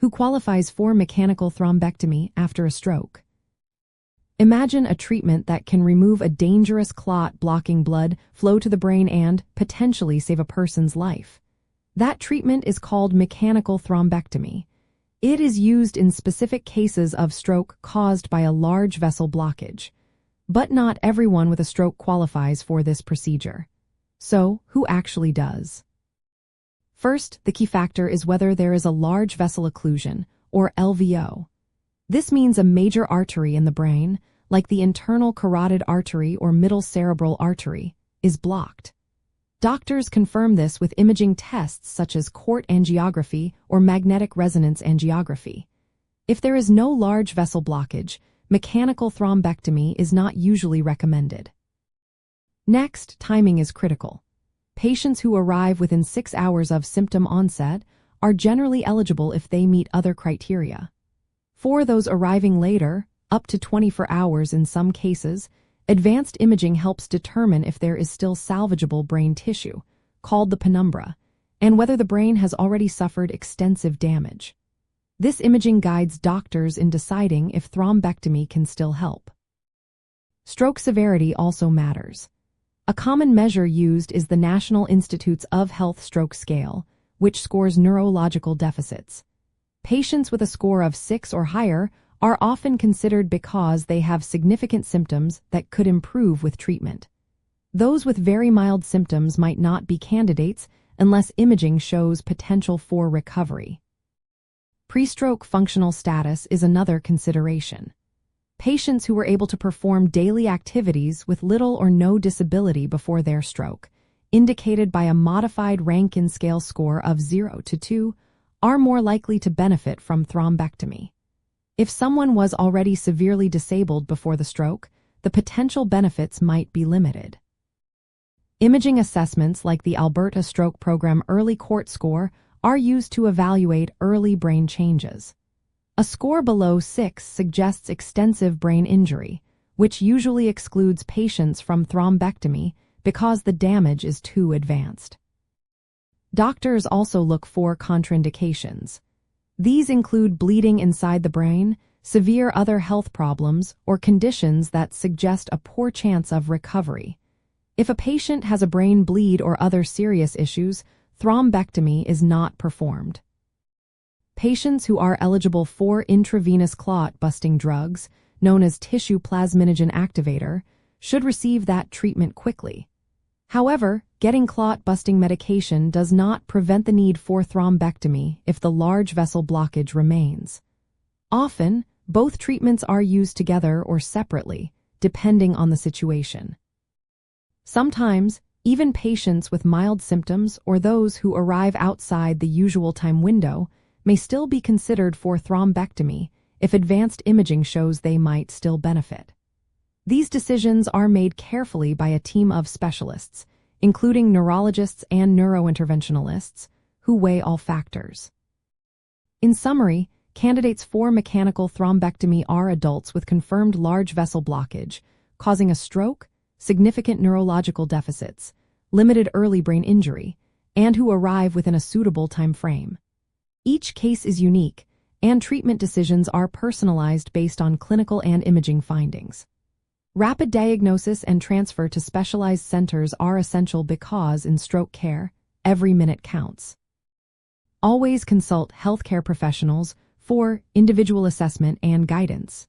Who qualifies for mechanical thrombectomy after a stroke? Imagine a treatment that can remove a dangerous clot blocking blood flow to the brain and potentially save a person's life. That treatment is called mechanical thrombectomy. It is used in specific cases of stroke caused by a large vessel blockage. But not everyone with a stroke qualifies for this procedure. So, who actually does? First, the key factor is whether there is a large vessel occlusion, or LVO. This means a major artery in the brain, like the internal carotid artery or middle cerebral artery, is blocked. Doctors confirm this with imaging tests such as court angiography or magnetic resonance angiography. If there is no large vessel blockage, mechanical thrombectomy is not usually recommended. Next, timing is critical. Patients who arrive within 6 hours of symptom onset are generally eligible if they meet other criteria. For those arriving later, up to 24 hours in some cases, advanced imaging helps determine if there is still salvageable brain tissue, called the penumbra, and whether the brain has already suffered extensive damage. This imaging guides doctors in deciding if thrombectomy can still help. Stroke severity also matters. A common measure used is the National Institutes of Health Stroke Scale, which scores neurological deficits. Patients with a score of 6 or higher are often considered because they have significant symptoms that could improve with treatment. Those with very mild symptoms might not be candidates unless imaging shows potential for recovery. Pre-stroke functional status is another consideration. Patients who were able to perform daily activities with little or no disability before their stroke, indicated by a modified Rankin scale score of 0 to 2, are more likely to benefit from thrombectomy. If someone was already severely disabled before the stroke, the potential benefits might be limited. Imaging assessments like the Alberta Stroke Program Early Court Score are used to evaluate early brain changes. A score below 6 suggests extensive brain injury, which usually excludes patients from thrombectomy because the damage is too advanced. Doctors also look for contraindications. These include bleeding inside the brain, severe other health problems, or conditions that suggest a poor chance of recovery. If a patient has a brain bleed or other serious issues, thrombectomy is not performed. Patients who are eligible for intravenous clot-busting drugs, known as tissue plasminogen activator, should receive that treatment quickly. However, getting clot-busting medication does not prevent the need for thrombectomy if the large vessel blockage remains. Often, both treatments are used together or separately, depending on the situation. Sometimes, even patients with mild symptoms or those who arrive outside the usual time window may still be considered for thrombectomy if advanced imaging shows they might still benefit. These decisions are made carefully by a team of specialists, including neurologists and neurointerventionalists, who weigh all factors. In summary, candidates for mechanical thrombectomy are adults with confirmed large vessel blockage, causing a stroke, significant neurological deficits, limited early brain injury, and who arrive within a suitable time frame. Each case is unique, and treatment decisions are personalized based on clinical and imaging findings. Rapid diagnosis and transfer to specialized centers are essential because in stroke care, every minute counts. Always consult healthcare professionals for individual assessment and guidance.